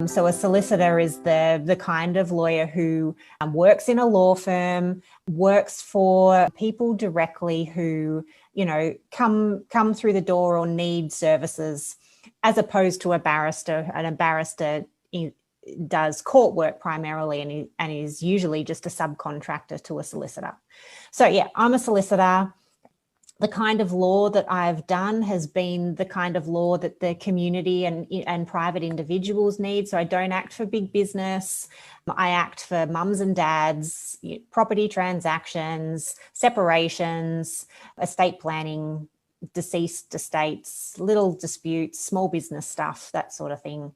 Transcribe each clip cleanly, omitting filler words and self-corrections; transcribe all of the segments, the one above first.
So a solicitor is the kind of lawyer who works in a law firm, works for people directly who, come through the door or need services, as opposed to a barrister. And a barrister does court work primarily and is usually just a subcontractor to a solicitor. So yeah, I'm a solicitor. The kind of law that I've done has been the kind of law that the community and private individuals need. So I don't act for big business. I act for mums and dads, property transactions, separations, estate planning, deceased estates, little disputes, small business stuff, that sort of thing.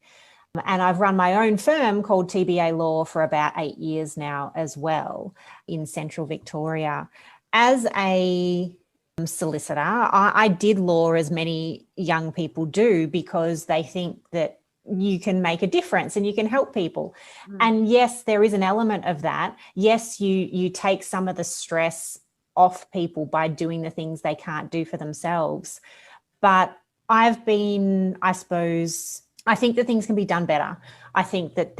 And I've run my own firm called TBA Law for about 8 years now as well in Central Victoria. As a solicitor, I did law as many young people do because they think that you can make a difference and you can help people. And yes, there is an element of that. Yes, you take some of the stress off people by doing the things they can't do for themselves. But I've been, I suppose, I think that things can be done better. I think that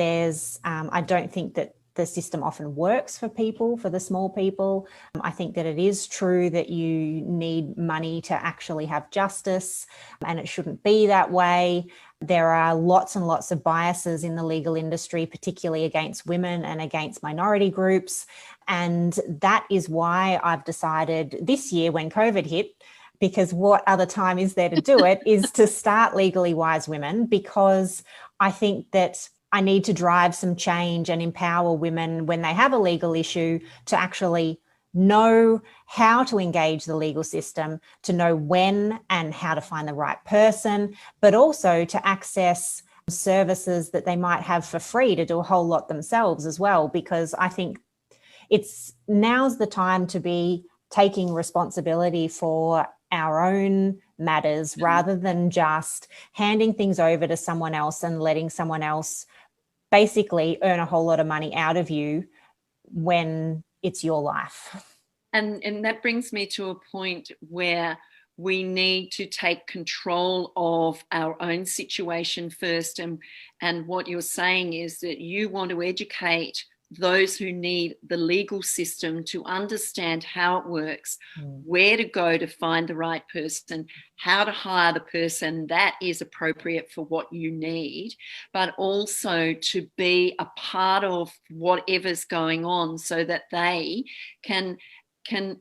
I don't think that the system often works for people, for the small people. I think that it is true that you need money to actually have justice, and it shouldn't be that way. There are lots and lots of biases in the legal industry, particularly against women and against minority groups. And that is why I've decided this year, when COVID hit, because what other time is there to do it, is to start Legally Wise Women, because I think that I need to drive some change and empower women when they have a legal issue to actually know how to engage the legal system, to know when and how to find the right person, but also to access services that they might have for free to do a whole lot themselves as well. Because I think now's the time to be taking responsibility for our own matters rather than just handing things over to someone else and letting someone else basically earn a whole lot of money out of you when it's your life. And that brings me to a point where we need to take control of our own situation first. And what you're saying is that you want to educate those who need the legal system to understand how it works, where to go to find the right person, how to hire the person that is appropriate for what you need, but also to be a part of whatever's going on so that they can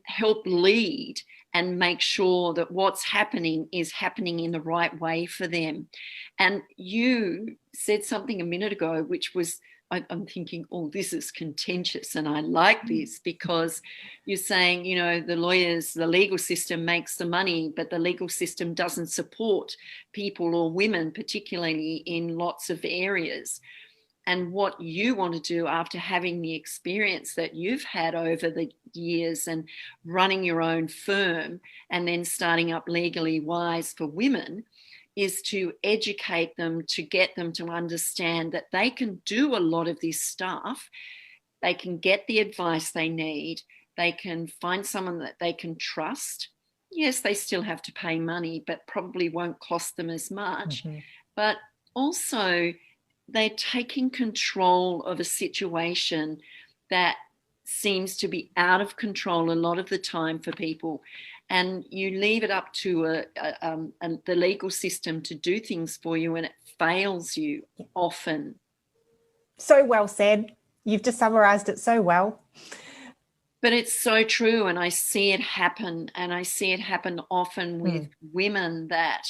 help lead and make sure that what's happening is happening in the right way for them. And you said something a minute ago, which was, I'm thinking, oh, this is contentious, and I like this, because you're saying, the legal system makes the money, but the legal system doesn't support people or women, particularly in lots of areas. And what you want to do after having the experience that you've had over the years and running your own firm and then starting up Legally Wise for Women is to educate them, to get them to understand that they can do a lot of this stuff. They can get the advice they need. They can find someone that they can trust. Yes, they still have to pay money, but probably won't cost them as much. But also, they're taking control of a situation that seems to be out of control a lot of the time for people. And you leave it up to the legal system to do things for you, and it fails you often. So well said. You've just summarised it so well. But it's so true, and I see it happen, and I see it happen often with women that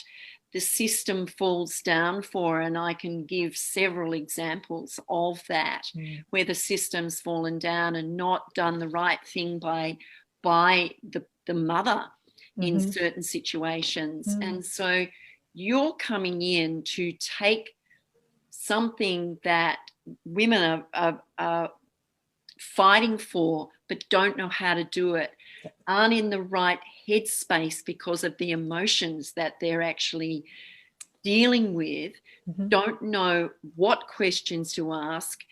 the system falls down for, and I can give several examples of that, where the system's fallen down and not done the right thing by the mother in certain situations. And so you're coming in to take something that women are fighting for but don't know how to do it, aren't in the right headspace because of the emotions that they're actually dealing with, don't know what questions to ask,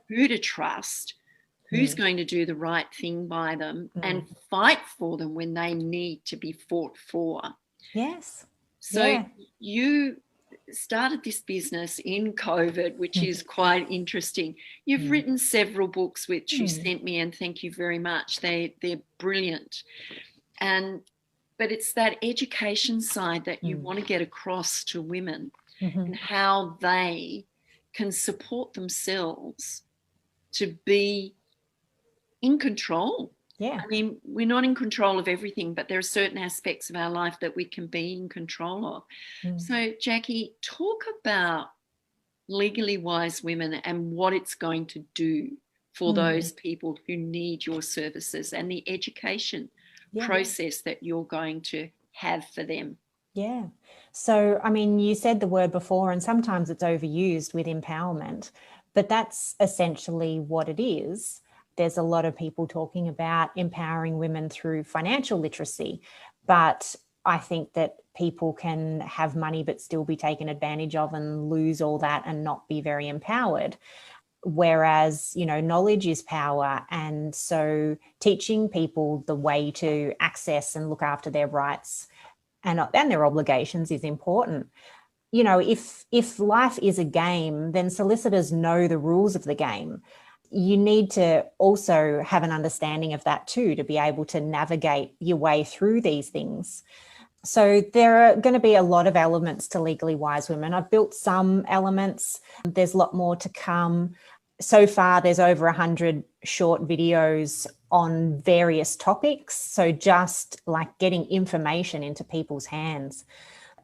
who to trust, who's going to do the right thing by them, and fight for them when they need to be fought for. Yes. So you started this business in COVID, which is Mm. quite interesting. You've Mm. written several books which you Mm. sent me, and thank you very much. They're brilliant. But it's that education side that you want to get across to women, Mm-hmm. and how they can support themselves to be in control. Yeah. I mean, we're not in control of everything, but there are certain aspects of our life that we can be in control of. Mm. So, Jacqui, talk about Legally Wise Women and what it's going to do for those people who need your services, and the education process that you're going to have for them. Yeah. So, I mean, you said the word before, and sometimes it's overused with empowerment, but that's essentially what it is. There's a lot of people talking about empowering women through financial literacy, but I think that people can have money but still be taken advantage of and lose all that and not be very empowered. Whereas, knowledge is power. And so teaching people the way to access and look after their rights and their obligations is important. If life is a game, then solicitors know the rules of the game. You need to also have an understanding of that too, to be able to navigate your way through these things. So there are going to be a lot of elements to Legally Wise Women. I've built some elements. There's a lot more to come. So far, there's over 100 short videos on various topics. So just like getting information into people's hands.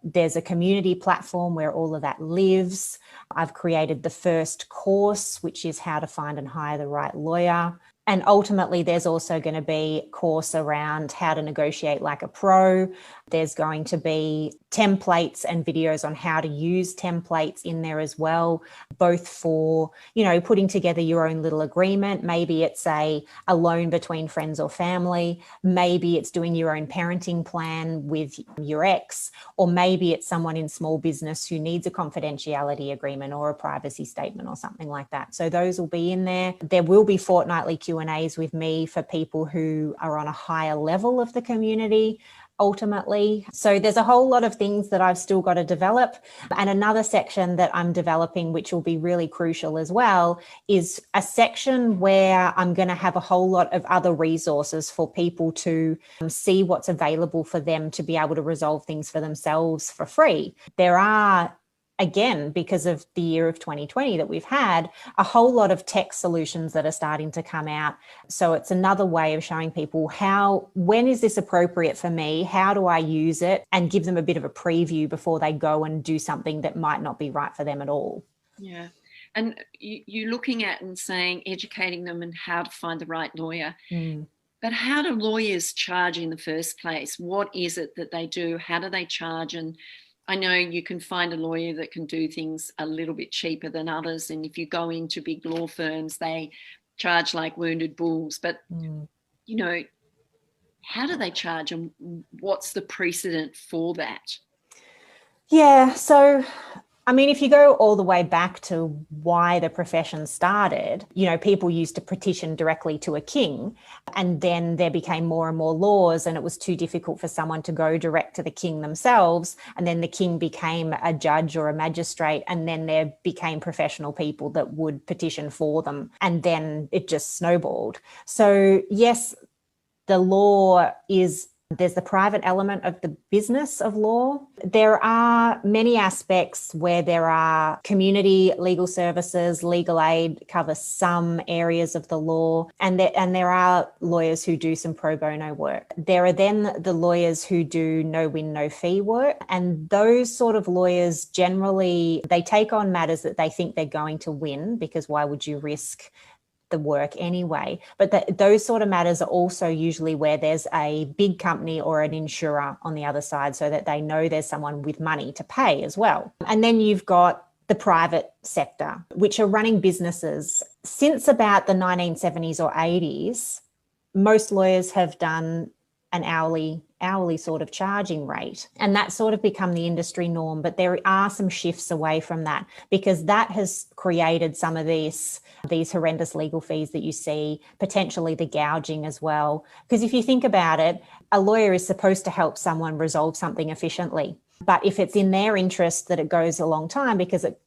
There's a community platform where all of that lives. I've created the first course, which is how to find and hire the right lawyer. And ultimately, there's also going to be a course around how to negotiate like a pro. There's going to be templates and videos on how to use templates in there as well, both for, putting together your own little agreement. Maybe it's a loan between friends or family. Maybe it's doing your own parenting plan with your ex, or maybe it's someone in small business who needs a confidentiality agreement or a privacy statement or something like that. So those will be in there. There will be fortnightly Q&As with me for people who are on a higher level of the community, ultimately. So there's a whole lot of things that I've still got to develop. And another section that I'm developing, which will be really crucial as well, is a section where I'm going to have a whole lot of other resources for people to see what's available for them to be able to resolve things for themselves for free. There are, again, because of the year of 2020 that we've had, a whole lot of tech solutions that are starting to come out. So it's another way of showing people when is this appropriate for me? How do I use it? And give them a bit of a preview before they go and do something that might not be right for them at all. Yeah. And you're looking at and saying, educating them in how to find the right lawyer. But how do lawyers charge in the first place? What is it that they do? How do they charge? And I know you can find a lawyer that can do things a little bit cheaper than others. And if you go into big law firms, they charge like wounded bulls. But, how do they charge, and what's the precedent for that? Yeah. So, I mean, if you go all the way back to why the profession started, people used to petition directly to a king, and then there became more and more laws, and it was too difficult for someone to go direct to the king themselves. And then the king became a judge or a magistrate, and then there became professional people that would petition for them. And then it just snowballed. So yes, the law there's the private element of the business of law. There are many aspects where there are community legal services, legal aid covers some areas of the law, and there are lawyers who do some pro bono work. There are then the lawyers who do no win, no fee work, and those sort of lawyers generally, they take on matters that they think they're going to win, because why would you risk the work anyway? But those sort of matters are also usually where there's a big company or an insurer on the other side, so that they know there's someone with money to pay as well. And then you've got the private sector, which are running businesses. Since about the 1970s or 80s, most lawyers have done an hourly sort of charging rate, and that's sort of become the industry norm. But there are some shifts away from that, because that has created some of these horrendous legal fees that you see, potentially the gouging as well. Because if you think about it, a lawyer is supposed to help someone resolve something efficiently. But if it's in their interest that it goes a long time because it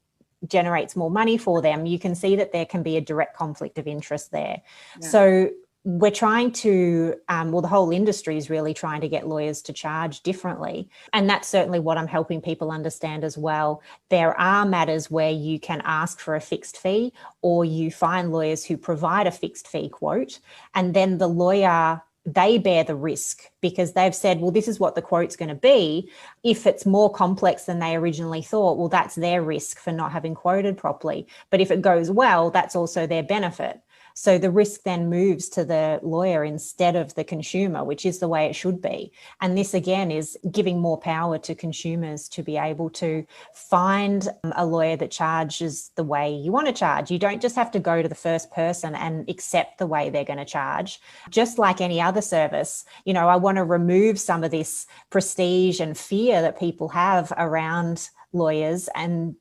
generates more money for them, you can see that there can be a direct conflict of interest there. Yeah. So we're trying to, the whole industry is really trying to get lawyers to charge differently. And that's certainly what I'm helping people understand as well. There are matters where you can ask for a fixed fee, or you find lawyers who provide a fixed fee quote, and then the lawyer, they bear the risk because they've said, well, this is what the quote's going to be. If it's more complex than they originally thought, well, that's their risk for not having quoted properly. But if it goes well, that's also their benefit. So the risk then moves to the lawyer instead of the consumer, which is the way it should be. And this, again, is giving more power to consumers to be able to find a lawyer that charges the way you want to charge. You don't just have to go to the first person and accept the way they're going to charge. Just like any other service, I want to remove some of this prestige and fear that people have around lawyers, and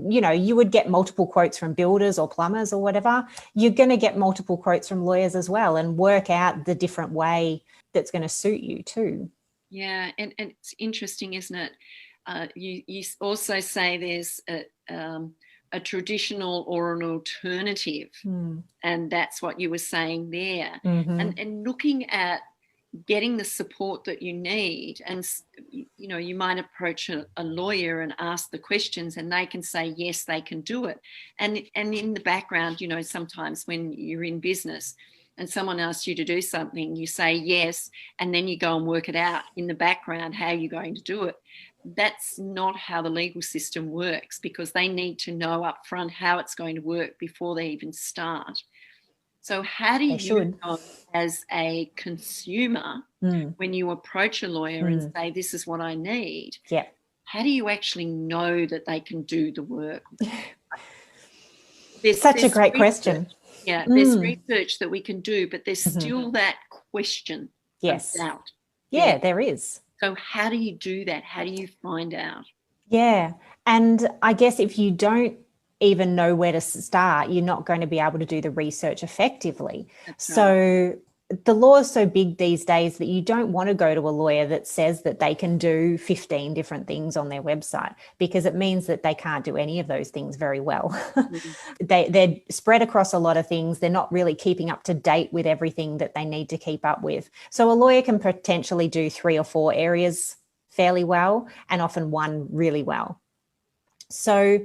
you would get multiple quotes from builders or plumbers or whatever. You're going to get multiple quotes from lawyers as well, and work out the different way that's going to suit you too. Yeah, and it's interesting, isn't it? You also say there's a traditional or an alternative, and that's what you were saying there. Mm-hmm. And looking at getting the support that you need, and you might approach a lawyer and ask the questions, and they can say yes, they can do it, and in the background, sometimes when you're in business and someone asks you to do something, you say yes, and then you go and work it out in the background how you're going to do it. That's not how the legal system works, because they need to know up front how it's going to work before they even start. So how do you know, as a consumer, when you approach a lawyer and say, this is what I need, how do you actually know that they can do the work? There's a great question. Yeah, there's research that we can do, but there's still that question of doubt. Yeah, there is. So how do you do that? How do you find out? Yeah, and I guess if you don't even know where to start, you're not going to be able to do the research effectively. That's right. So the law is so big these days that you don't want to go to a lawyer that says that they can do 15 different things on their website, because it means that they can't do any of those things very well. They're spread across a lot of things. They're not really keeping up to date with everything that they need to keep up with. So a lawyer can potentially do 3 or 4 areas fairly well, and often one really well. So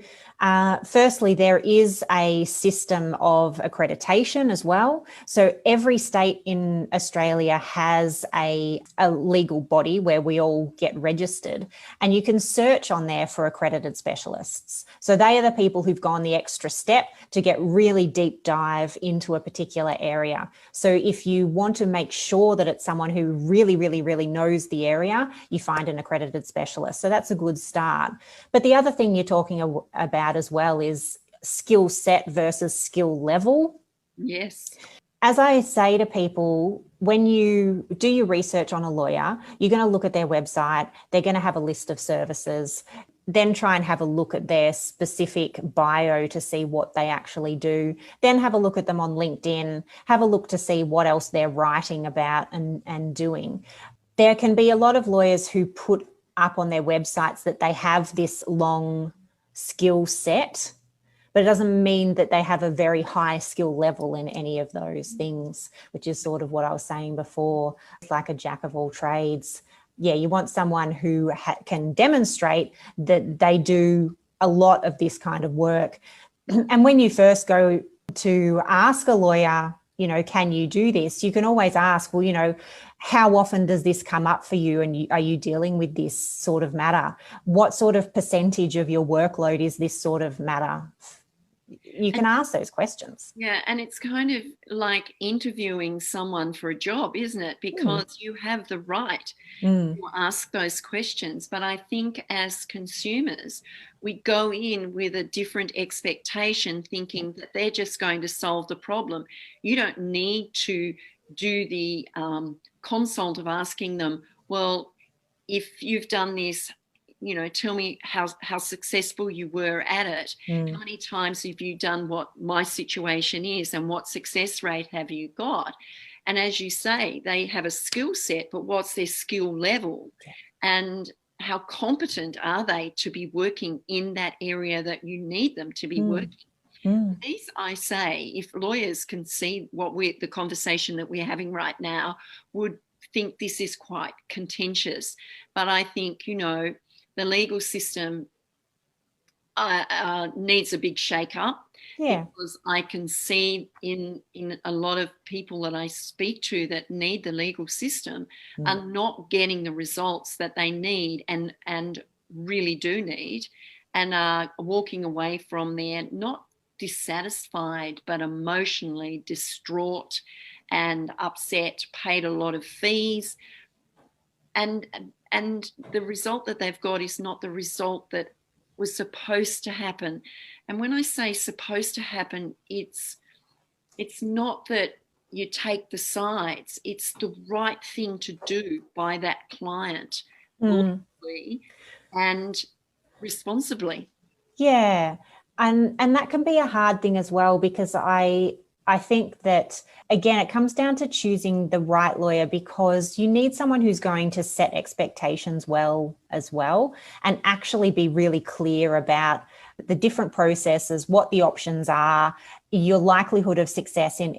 firstly, there is a system of accreditation as well. So every state in Australia has a legal body where we all get registered, and you can search on there for accredited specialists. So they are the people who've gone the extra step to get really deep dive into a particular area. So if you want to make sure that it's someone who really, really, really knows the area, you find an accredited specialist. So that's a good start. But the other thing you're talking about as well is skill set versus skill level. Yes. As I say to people, when you do your research on a lawyer, you're going to look at their website. They're going to have a list of services, then try and have a look at their specific bio to see what they actually do. Then have a look at them on LinkedIn, have a look to see what else they're writing about and doing. There can be a lot of lawyers who put up on their websites that they have this long skill set, but it doesn't mean that they have a very high skill level in any of those things, which is sort of what I was saying before. It's like a jack of all trades. Yeah, you want someone who can demonstrate that they do a lot of this kind of work. And when you first go to ask a lawyer, can you do this? You can always ask, well, how often does this come up for you, and are you dealing with this sort of matter? What sort of percentage of your workload is this sort of matter? You can ask those questions. Yeah, and it's kind of like interviewing someone for a job, isn't it? Because you have the right to ask those questions. But I think as consumers, we go in with a different expectation, thinking that they're just going to solve the problem. You don't need to do the consult of asking them, well, if you've done this, tell me how successful you were at it. How many times have you done what my situation is, and what success rate have you got? And as you say, they have a skill set, but what's their skill level? And how competent are they to be working in that area that you need them to be working. These, I say, if lawyers can see the conversation that we're having right now, would think this is quite contentious. But I think, the legal system needs a big shake-up. Yeah. Because I can see in a lot of people that I speak to that need the legal system are not getting the results that they need and really do need, and are walking away from there not dissatisfied but emotionally distraught and upset, paid a lot of fees, and the result that they've got is not the result that was supposed to happen. And when I say supposed to happen, it's not that you take the sides. It's the right thing to do by that client lawfully and responsibly. Yeah. And that can be a hard thing as well, because I think that, again, it comes down to choosing the right lawyer, because you need someone who's going to set expectations well as well, and actually be really clear about the different processes, what the options are, your likelihood of success in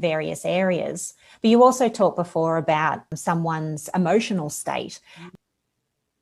various areas. But you also talked before about someone's emotional state.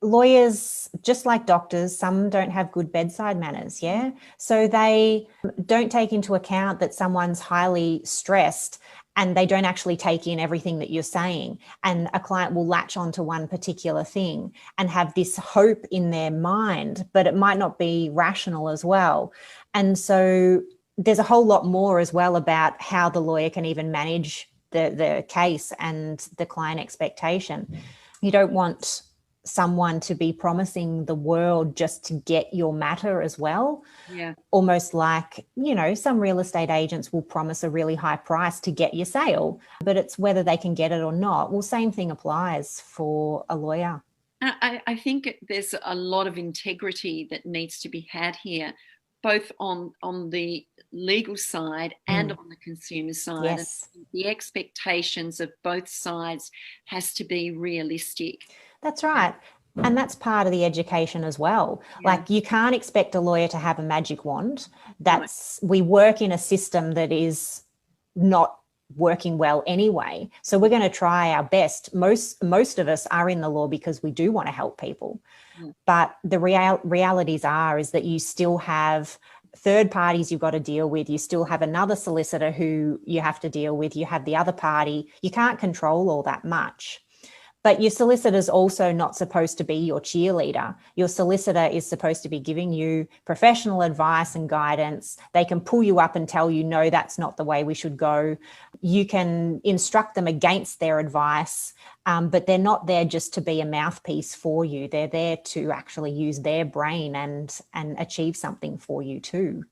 Lawyers, just like doctors, some don't have good bedside manners, yeah? So they don't take into account that someone's highly stressed and they don't actually take in everything that you're saying. And a client will latch onto one particular thing and have this hope in their mind, but it might not be rational as well. And so there's a whole lot more as well about how the lawyer can even manage the case and the client expectation. You don't want someone to be promising the world just to get your matter as well. Yeah. Almost like, some real estate agents will promise a really high price to get your sale, but it's whether they can get it or not. Well, same thing applies for a lawyer. I think there's a lot of integrity that needs to be had here, both on the legal side and on the consumer side. Yes. The expectations of both sides has to be realistic. That's right. And that's part of the education as well. Yeah. Like, you can't expect a lawyer to have a magic wand. We work in a system that is not working well anyway. So we're going to try our best. Most of us are in the law because we do want to help people. But the realities is that you still have third parties you've got to deal with. You still have another solicitor who you have to deal with. You have the other party. You can't control all that much. But your solicitor's also not supposed to be your cheerleader. Your solicitor is supposed to be giving you professional advice and guidance. They can pull you up and tell you, no, that's not the way we should go. You can instruct them against their advice, but they're not there just to be a mouthpiece for you. They're there to actually use their brain and achieve something for you too.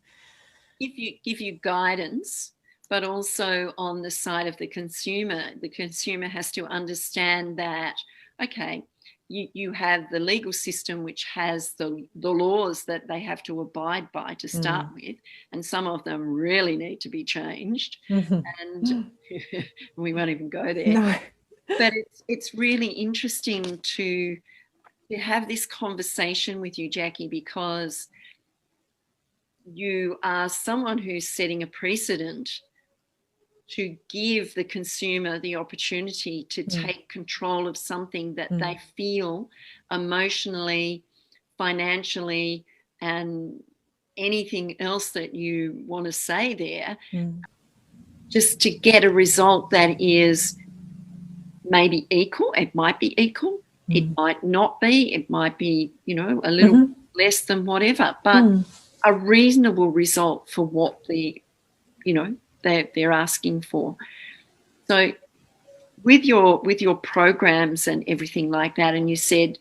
Give you guidance, but also on the side of the consumer has to understand that, okay, you have the legal system which has the laws that they have to abide by to start with, and some of them really need to be changed. And we won't even go there. No. But it's really interesting to have this conversation with you, Jacqui, because you are someone who's setting a precedent to give the consumer the opportunity to take control of something that they feel emotionally, financially, and anything else that you want to say there, just to get a result that is maybe equal. It might be equal. It might not be. It might be, a little less than whatever, but a reasonable result for what they're asking for. So with your programs and everything like that, and you said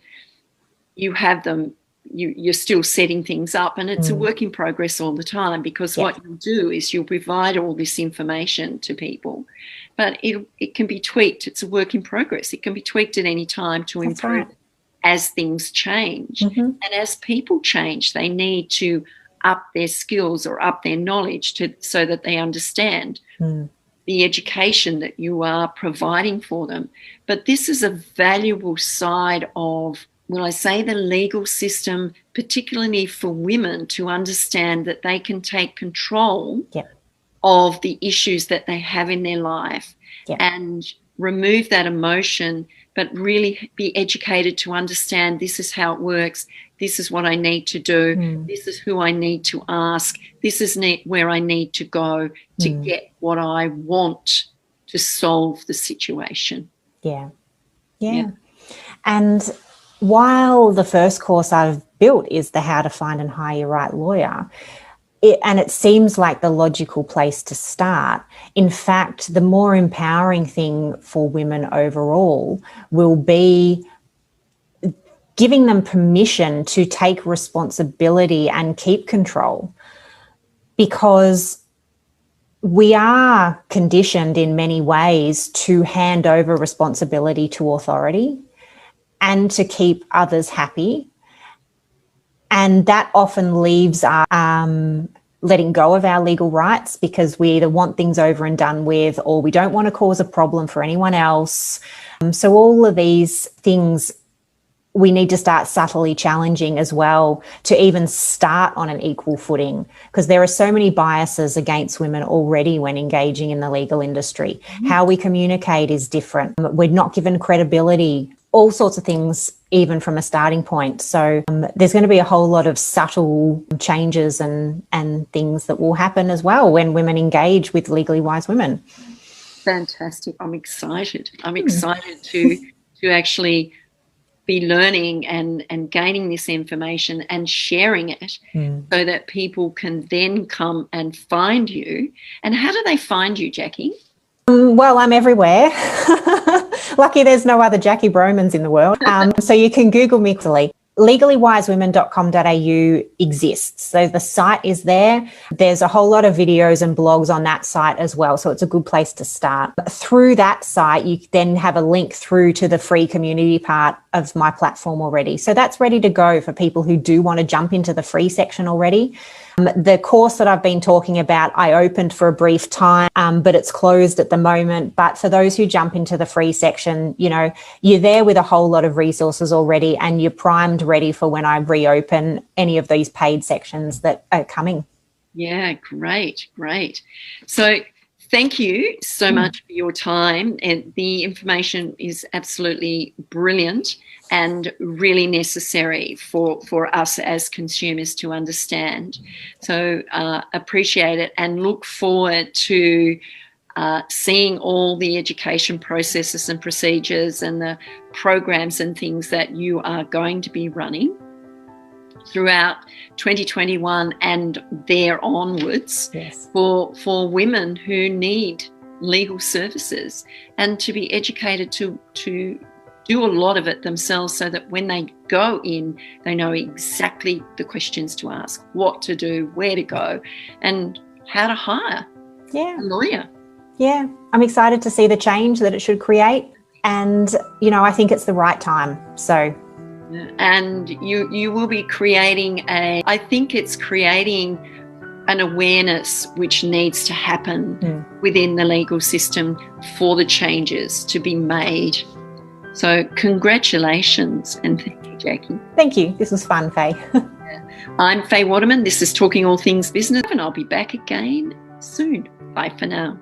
you have them, you're still setting things up, and it's a work in progress all the time, because what you'll do is you'll provide all this information to people, but it can be tweaked. It's a work in progress. It can be tweaked at any time to improve as things change. And as people change, they need to up their skills or up their knowledge so that they understand the education that you are providing for them. But this is a valuable side of well, I say the legal system, particularly for women, to understand that they can take control of the issues that they have in their life and remove that emotion, but really be educated to understand this is how it works. This is what I need to do. This is who I need to ask. This is where I need to go to get what I want to solve the situation. Yeah. And while the first course I've built is the How to Find and Hire Your Right Lawyer, it seems like the logical place to start. In fact, the more empowering thing for women overall will be giving them permission to take responsibility and keep control, because we are conditioned in many ways to hand over responsibility to authority and to keep others happy. And that often leaves us letting go of our legal rights because we either want things over and done with, or we don't want to cause a problem for anyone else. So all of these things we need to start subtly challenging as well to even start on an equal footing, because there are so many biases against women already when engaging in the legal industry. How we communicate is different. We're not given credibility, all sorts of things, even from a starting point. So there's going to be a whole lot of subtle changes and things that will happen as well when women engage with Legally Wise Women. Fantastic. I'm excited. I'm excited to actually be learning and gaining this information and sharing it so that people can then come and find you. And how do they find you, Jacqui? Well, I'm everywhere. Lucky there's no other Jacqui Braumans in the world. So you can Google me easily. LegallyWiseWomen.com.au exists. So the site is there. There's a whole lot of videos and blogs on that site as well. So it's a good place to start. Through that site, you then have a link through to the free community part of my platform already. So that's ready to go for people who do want to jump into the free section already. The course that I've been talking about, I opened for a brief time, but it's closed at the moment. But for those who jump into the free section, you know, you're there with a whole lot of resources already, and you're primed, ready for when I reopen any of these paid sections that are coming. Yeah, great. So thank you so much for your time. And the information is absolutely brilliant and really necessary for us as consumers to understand. So appreciate it and look forward to seeing all the education processes and procedures and the programs and things that you are going to be running throughout 2021 and there onwards for women who need legal services, and to be educated to do a lot of it themselves, so that when they go in, they know exactly the questions to ask, what to do, where to go, and how to hire a lawyer. Yeah, I'm excited to see the change that it should create. And, you know, I think it's the right time. So. And you will be creating I think it's creating an awareness which needs to happen within the legal system for the changes to be made. So congratulations, and thank you, Jacqui. Thank you. This was fun, Faye. I'm Faye Waterman. This is Talking All Things Business, and I'll be back again soon. Bye for now.